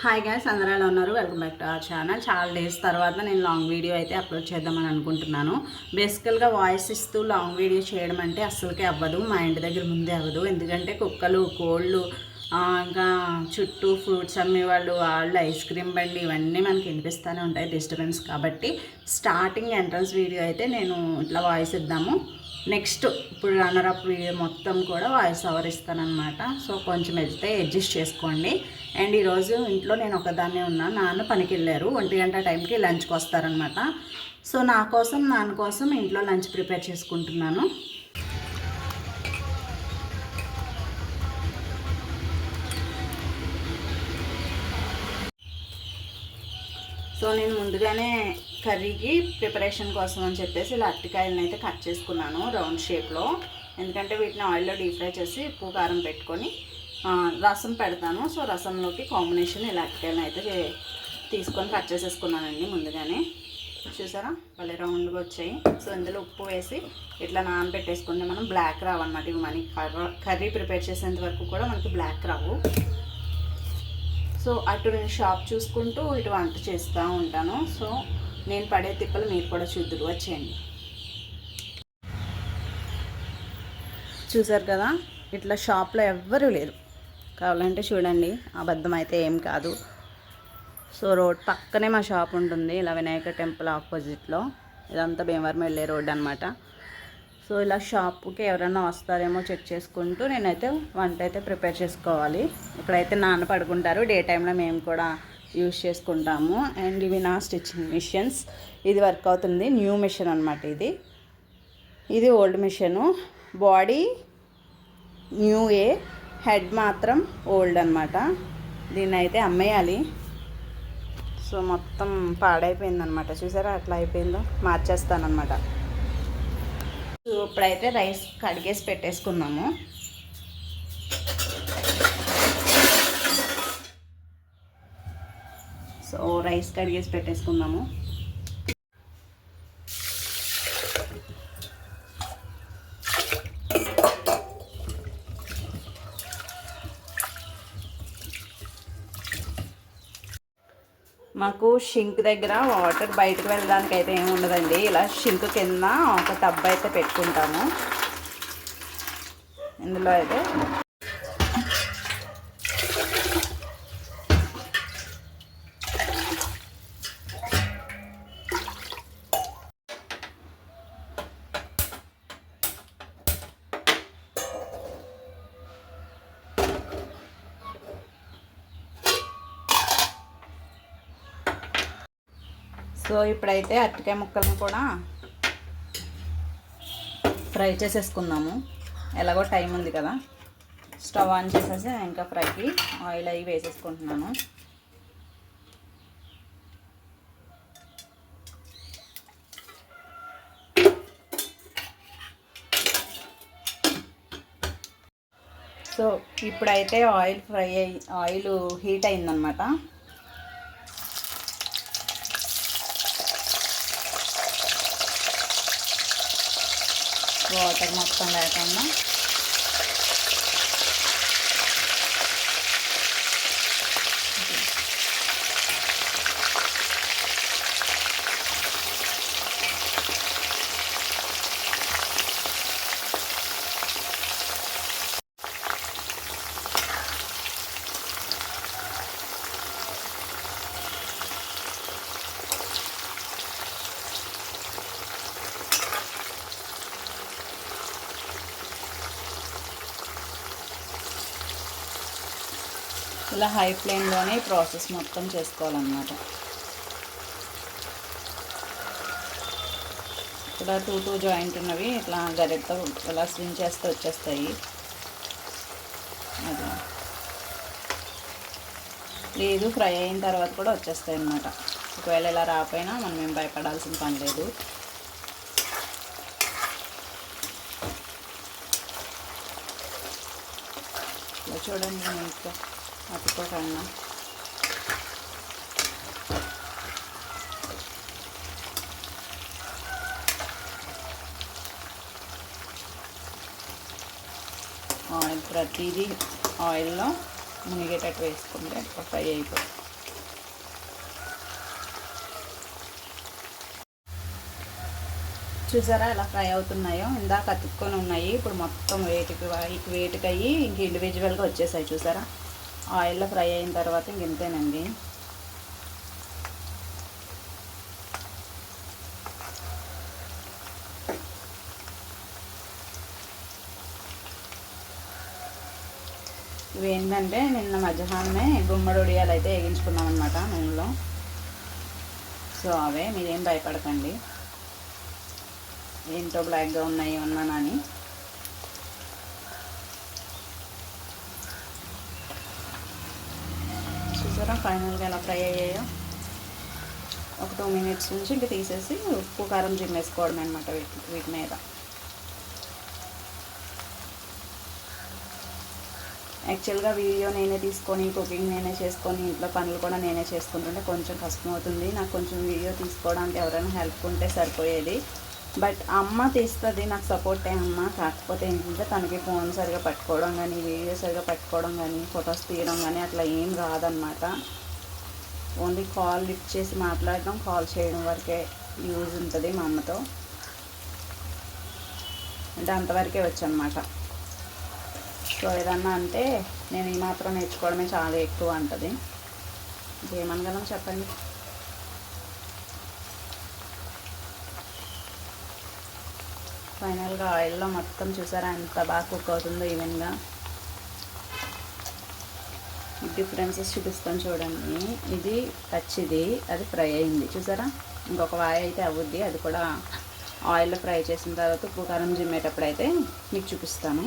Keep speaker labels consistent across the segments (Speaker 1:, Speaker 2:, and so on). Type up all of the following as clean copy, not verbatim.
Speaker 1: Hi guys, అందరూ ఎలా ఉన్నారు? Welcome back to our channel. చాలా డేస్ తర్వాత నేను లాంగ్ వీడియో అయితే అప్లోడ్ చేద్దామని అనుకుంటున్నాను. బేసికల్గా వాయిస్ ఇస్తూ లాంగ్ వీడియో చేయడం అంటే అస్సలకే అవ్వదు. మా ఇంటి దగ్గర ముందే అవ్వదు. ఎందుకంటే కుక్కలు, కోళ్ళు, ఇంకా చుట్టూ ఫ్రూట్స్ అమ్మేవాళ్ళు, వాళ్ళు ఐస్ క్రీమ్ బండి, ఇవన్నీ మనకి వినిపిస్తూనే ఉంటాయి డిస్టర్బెన్స్. కాబట్టి స్టార్టింగ్ ఎంట్రన్స్ వీడియో అయితే నేను ఇట్లా వాయిస్ ఇద్దాము. నెక్స్ట్ ఇప్పుడు రన్నరప్ వీడియో మొత్తం కూడా వాయిస్ ఓవర్ ఇస్తానమాట. సో కొంచెం వెళ్తే అడ్జస్ట్ చేసుకోండి. అండ్ ఈరోజు ఇంట్లో నేను ఒకదాన్నే ఉన్నాను. నాన్న పనికి వెళ్ళారు. 1 గంట టైంకి లంచ్కి వస్తారనమాట. సో నాన్న కోసం ఇంట్లో లంచ్ ప్రిపేర్ చేసుకుంటున్నాను. సో నేను ముందుగానే కర్రీకి ప్రిపరేషన్ కోసం అని చెప్పేసి ఇలా అరటికాయలను అయితే కట్ చేసుకున్నాను రౌండ్ షేప్లో. ఎందుకంటే వీటిని ఆయిల్లో డీప్ ఫ్రై చేసి ఉప్పు కారం పెట్టుకొని రసం పెడతాను. సో రసంలోకి కాంబినేషన్ ఇలా అరటికాయలను అయితే తీసుకొని కట్ చేసేసుకున్నానండి ముందుగానే. చూసారా భలే రౌండ్గా వచ్చాయి. సో ఇందులో ఉప్పు వేసి ఇట్లా నానబెట్టేసుకుంటే మనం బ్లాక్ రావన్నమాట. ఇవి మనకి కర్రీ ప్రిపేర్ చేసేంత వరకు కూడా మనకి బ్లాక్ రావు. సో అటు నేను షాప్ చూసుకుంటూ ఇటు వంట చేస్తూ ఉంటాను. సో నేను పడే తిప్పలు మీరు కూడా చూద్దురు, వచ్చేయండి. చూసారు కదా, ఇట్లా షాప్లో ఎవ్వరూ లేరు. కావాలంటే చూడండి, అబద్ధం అయితే ఏం కాదు. సో రోడ్ పక్కనే మా షాప్ ఉంటుంది, ఇలా వినాయక టెంపుల్ ఆపోజిట్లో. ఇదంతా భీమవరం వెళ్ళే రోడ్ అనమాట. సో ఇలా షాప్కి ఎవరైనా వస్తారేమో చెక్ చేసుకుంటూ నేనైతే వంట అయితే ప్రిపేర్ చేసుకోవాలి. ఇక్కడైతే నాన్న పడుకుంటారు. డే టైంలో మేము కూడా యూజ్ చేసుకుంటాము. అండ్ ఇవి నా స్టిచ్చింగ్ మిషన్స్. ఇది వర్క్ అవుతుంది, న్యూ మిషన్ అనమాట. ఇది ఓల్డ్ మిషను. బాడీ న్యూయే, హెడ్ మాత్రం ఓల్డ్ అనమాట. దీన్ని అయితే అమ్మేయాలి. సో మొత్తం పాడైపోయిందనమాట. చూసారా అట్లా అయిపోయిందో, మార్చేస్తానమాట. ఇప్పుడైతే రైస్ కడిగేసి పెట్టేసుకున్నాము. సో రైస్ కడిగేసి పెట్టేసుకున్నాము. మాకు షింక్ దగ్గర వాటర్ బయటకు వెళ్ళడానికి అయితే ఏమి ఉండదండి. ఇలా షింక్ కింద ఒక టబ్ అయితే పెట్టుకుంటాము. ఇందులో అయితే సో ఇప్పుడైతే అరటికాయ ముక్కలను కూడా ఫ్రై చేసేసుకుందాము. ఎలాగో టైం ఉంది కదా, స్టవ్ ఆన్ చేసేసి ఇంకా ఫ్రైకి ఆయిల్ అవి వేసేసుకుంటున్నాను. సో ఇప్పుడైతే ఆయిల్ హీట్ అయిందనమాట. వాటర్ మొత్తం లేకుండా ఇలా హై ఫ్లేమ్లోనే ప్రాసెస్ మొత్తం చేసుకోవాలన్నమాట. ఇక్కడ టూ జాయింట్ ఉన్నవి ఇట్లా గరిటతో ఇలా స్వింగ్ చేస్తే వచ్చేస్తాయి. అది లేదు, ఫ్రై అయిన తర్వాత కూడా వచ్చేస్తాయి అన్నమాట. ఒకవేళ ఇలా రాకపోయినా మనం ఏం భయపడాల్సిన పని లేదు. ఇలా చూడండి, నీట్గా అతుక్కోకుండా. ఆయిల్ ప్రతిదీ ఆయిల్లో మునిగేటట్టు వేసుకుంటే ఫ్రై అయిపోతుంది. చూసారా ఎలా ఫ్రై అవుతున్నాయో, ఇందాక అతుక్కొని ఉన్నాయి, ఇప్పుడు మొత్తం వేటికి అయ్యి ఇంక ఇండివిజువల్గా వచ్చేసాయి. చూసారా ఆయిల్లో ఫ్రై అయిన తర్వాత ఇంక ఇంతేనండి. ఇవేంటంటే నిన్న మధ్యాహ్నమే గుమ్మడి ఉడియాలు అయితే వేగించుకున్నాం అనమాట నూనెలో. సో అవే, మీరేం భయపడకండి ఏంటో బ్లాక్గా ఉన్నాయి ఉన్నానని. చూసారా ఫైనల్గా ఎలా ఫ్రై అయ్యాయో. ఒక 2 minutes నుంచి ఇంక తీసేసి ఉప్పు కారం చిమ్మేసుకోవడం అనమాట వీటి మీద. యాక్చువల్గా వీడియో నేనే తీసుకొని కుకింగ్ నేనే చేసుకొని ఇంట్లో పనులు కూడా నేనే చేసుకుంటుంటే కొంచెం కష్టం అవుతుంది. నాకు కొంచెం వీడియో తీసుకోవడానికి ఎవరైనా హెల్ప్ ఉంటే సరిపోయేది. బట్ అమ్మ తీస్తుంది, నాకు సపోర్టే అమ్మ. కాకపోతే ఏంటంటే తనకి ఫోన్ సరిగా పట్టుకోవడం కానీ, వీడియో సరిగా పట్టుకోవడం కానీ, ఫొటోస్ తీయడం కానీ అట్లా ఏం రాదనమాట. ఓన్లీ కాల్ లిఫ్ట్ చేసి మాట్లాడడం, కాల్ చేయడం వరకే యూజ్ ఉంటుంది మా అమ్మతో. అంటే అంతవరకే వచ్చనమాట. సో ఏదన్నా అంటే నేను ఈ మాత్రం నేర్చుకోవడమే చాలా ఎక్కువ అంటుంది. ఇంకేమనగలం చెప్పండి. ఫైనల్గా ఆయిల్లో మొత్తం చూసారా ఎంత బాగా కుక్ అవుతుందో ఈవెన్గా. డిఫరెన్సెస్ చూపిస్తాను చూడండి. ఇది పచ్చిది, అది ఫ్రై అయింది చూసారా. ఇంకొక వాయి అయితే అవుద్ది, అది కూడా ఆయిల్లో ఫ్రై చేసిన తర్వాత ఉప్పు కారం జిమ్మేటప్పుడు అయితే మీకు చూపిస్తాను.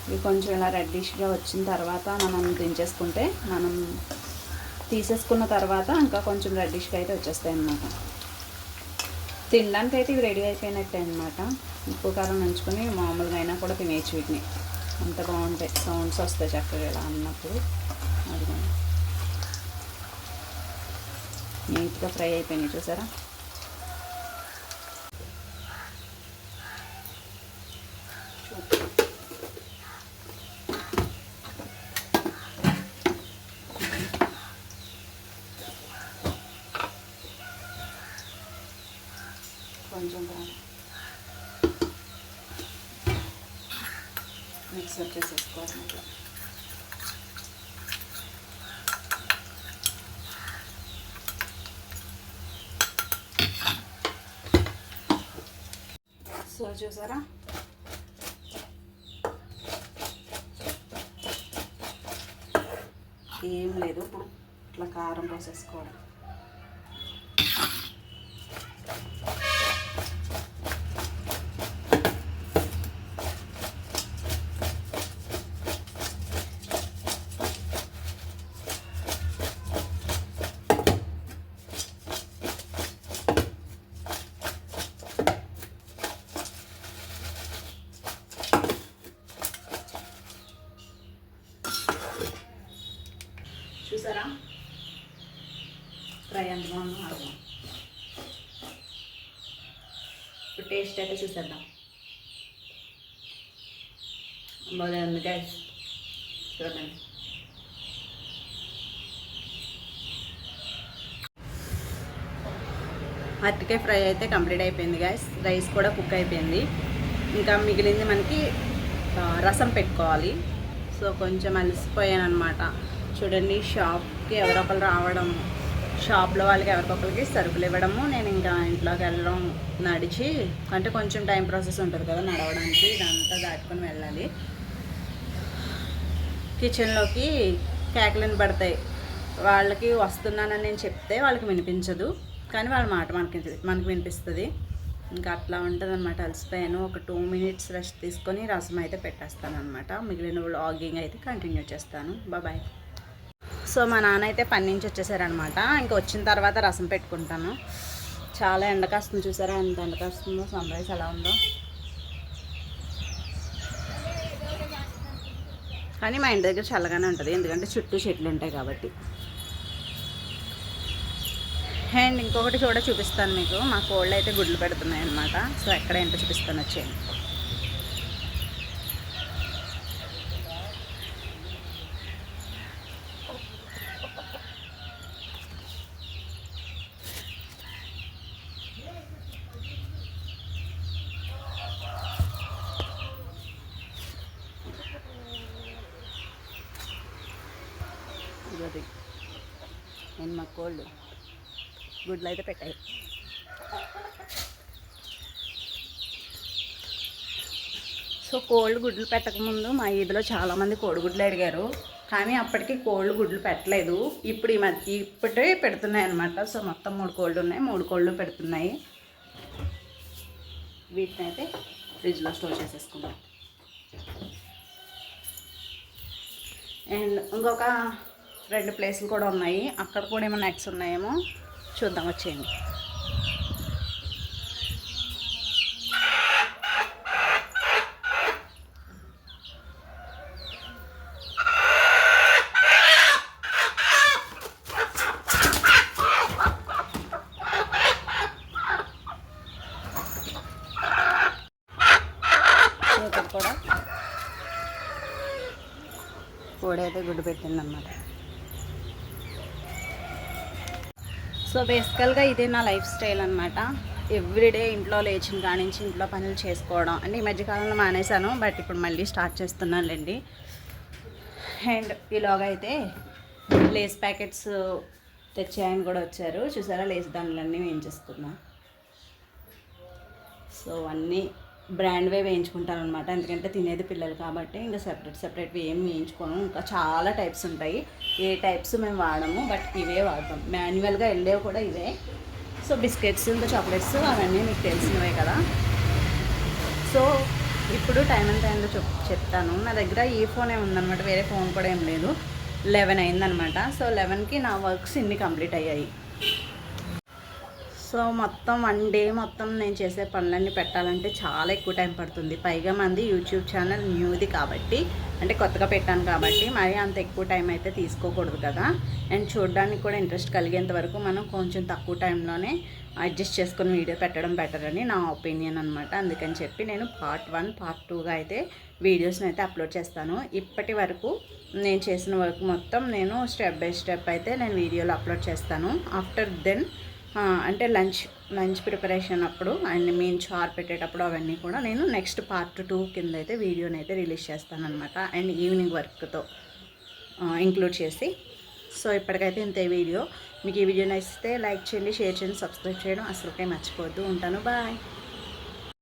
Speaker 1: ఇవి కొంచెం ఇలా రెడ్డిష్గా వచ్చిన తర్వాత మనం దించేసుకుంటే, మనం తీసేసుకున్న తర్వాత ఇంకా కొంచెం రెడ్డిష్గా అయితే వచ్చేస్తాయి అన్నమాట. తినడానికి అయితే ఇవి రెడీ అయిపోయినట్టే అనమాట. ఉప్పు కారం నంచుకొని మామూలుగా అయినా కూడా తినేయచ్చు వీటిని, అంత బాగుంటాయి. సౌండ్స్ వస్తాయి చక్కగా ఇలా అన్నప్పుడు. అది నీట్గా ఫ్రై అయిపోయినాయి చూసారా. కొంచెం మిక్సర్ చేసేసుకోవాలి అట్లా. సో చూసారా ఏం లేదు. ఇప్పుడు ఇట్లా కారం పోసేసుకోవడం. చూసారా ఫ్రై ఎంత బాగుందో అర్థం. ఇప్పుడు టేస్ట్ అయితే చూసేద్దాం. బాగా ఉంది గైస్, చూడండి. అరటికాయ ఫ్రై అయితే కంప్లీట్ అయిపోయింది గైస్. రైస్ కూడా కుక్ అయిపోయింది. ఇంకా మిగిలింది మనకి రసం పెట్టుకోవాలి. సో కొంచెం అలసిపోయాను అనమాట. చూడండి షాప్కి ఎవరొకరు రావడం, షాప్లో వాళ్ళకి ఎవరికొకరికి సరుకులు ఇవ్వడము, నేను ఇంకా ఇంట్లోకి వెళ్ళడం, నడిచి అంటే కొంచెం టైం ప్రాసెస్ ఉంటుంది కదా నడవడానికి, ఇదంతా దాటుకొని వెళ్ళాలి. కిచెన్లోకి కేకలను పడతాయి. వాళ్ళకి వస్తున్నానని నేను చెప్తే వాళ్ళకి వినిపించదు, కానీ వాళ్ళ మాట మనకి వినిపిస్తుంది. ఇంకా అట్లా ఉంటుంది అనమాట. అలసిపోయాను. ఒక 2 minutes రెస్ట్ తీసుకొని రసం అయితే పెట్టేస్తాను అనమాట. మిగిలిన వ్లాగింగ్ అయితే కంటిన్యూ చేస్తాను. బాయ్. సో మా నాన్న అయితే పని నుంచి వచ్చేసారనమాట. ఇంకా వచ్చిన తర్వాత రసం పెట్టుకుంటాను. చాలా ఎండ కాస్తుంది చూసారా, ఎంత ఎండ కాస్తుందో. సన్ రైజ్ ఎలా ఉందో. కానీ మా ఇంటి దగ్గర చల్లగానే ఉంటుంది, ఎందుకంటే చుట్టూ చెట్లు ఉంటాయి కాబట్టి. అండ్ ఇంకొకటి కూడా చూపిస్తాను మీకు. మా కోళ్ళు అయితే గుడ్లు పెడుతున్నాయి అనమాట. సో ఎక్కడ ఏంటో చూపిస్తాను, వచ్చేయండి. ఇదది నేను మా కోళ్ళు గుడ్లు అయితే పెట్టాయి. సో కోళ్ళు గుడ్లు పెట్టకముందు మా ఈదులో చాలామంది కోడిగుడ్లు అడిగారు, కానీ అప్పటికి కోళ్ళు గుడ్లు పెట్టలేదు. ఇప్పుడు ఇప్పుడే పెడుతున్నాయి అనమాట. సో మొత్తం 3 కోళ్ళు ఉన్నాయి, 3 కోళ్ళు పెడుతున్నాయి. వీటిని అయితే ఫ్రిడ్జ్లో స్టోర్ చేసేసుకున్నాం. అండ్ ఇంకొక 2 ప్లేసులు కూడా ఉన్నాయి, అక్కడ కూడా ఏమైనా నెట్స్ ఉన్నాయేమో చూద్దాం, వచ్చేయండి. ఇక్కడ కూడా కోడి అయితే గుడ్డు పెట్టిందన్నమాట. సో బేసికల్గా ఇదే నా లైఫ్ స్టైల్ అనమాట. ఎవ్రీడే ఇంట్లో లేచిన కానించి ఇంట్లో పనులు చేసుకోవడం. అంటే ఈ మధ్యకాలంలో మానేశాను, బట్ ఇప్పుడు మళ్ళీ స్టార్ట్ చేస్తున్నానులేండి. అండ్ ఈలోగా అయితే లేస్ ప్యాకెట్స్ తెచ్చాయని కూడా వచ్చారు, చూసారా? లేస్ దండలన్నీ వేయించేసుకున్నా. సో అన్నీ బ్రాండ్వే వేయించుకుంటాను అనమాట, ఎందుకంటే తినేది పిల్లలు కాబట్టి. ఇంకా సెపరేట్వి ఏం వేయించుకోను. ఇంకా చాలా టైప్స్ ఉంటాయి, ఏ టైప్స్ మేము వాడము, బట్ ఇవే వాడతాం. మాన్యువల్గా వెళ్ళేవి కూడా ఇవే. సో బిస్కెట్స్ ఇంకా చాక్లెట్స్ అవన్నీ మీకు తెలిసినవే కదా. సో ఇప్పుడు టైం ఎంత అయిందో చెప్తాను. నా దగ్గర ఈ ఫోనే ఉందన్నమాట, వేరే ఫోన్ కూడా ఏం లేదు. 11 అయిందనమాట. సో 11కి నా వర్క్స్ ఇన్ని కంప్లీట్ అయ్యాయి. సో మొత్తం 1 డే మొత్తం నేను చేసే పనులన్నీ పెట్టాలంటే చాలా ఎక్కువ టైం పడుతుంది. పైగా మంది యూట్యూబ్ ఛానల్ న్యూది కాబట్టి, అంటే కొత్తగా పెట్టాను కాబట్టి మరి అంత ఎక్కువ టైం అయితే తీసుకోకూడదు కదా. అండ్ చూడడానికి కూడా ఇంట్రెస్ట్ కలిగేంత వరకు మనం కొంచెం తక్కువ టైంలోనే అడ్జస్ట్ చేసుకుని వీడియో పెట్టడం బెటర్ అని నా ఒపీనియన్ అనమాట. అందుకని చెప్పి నేను పార్ట్ 1 పార్ట్ 2గా అయితే వీడియోస్ని అయితే అప్లోడ్ చేస్తాను. ఇప్పటి వరకు నేను చేసిన వర్క్ మొత్తం నేను స్టెప్ బై స్టెప్ అయితే నేను వీడియోలో అప్లోడ్ చేస్తాను. ఆఫ్టర్ దెన్ అంటే లంచ్ ప్రిపరేషన్ అప్పుడు అండ్ మీన్ చార్ పెట్టేటప్పుడు అవన్నీ కూడా నేను నెక్స్ట్ పార్ట్ 2 కింద అయితే వీడియోని అయితే రిలీజ్ చేస్తాను అనమాట. అండ్ ఈవినింగ్ వర్క్తో ఇంక్లూడ్ చేసి. సో ఇప్పటికైతే ఇంతే వీడియో. మీకు ఈ వీడియో నచ్చితే లైక్ చేయండి, షేర్ చేయండి, సబ్స్క్రైబ్ చేయడం అసలుకే మర్చిపోవద్దు. ఉంటాను, బాయ్.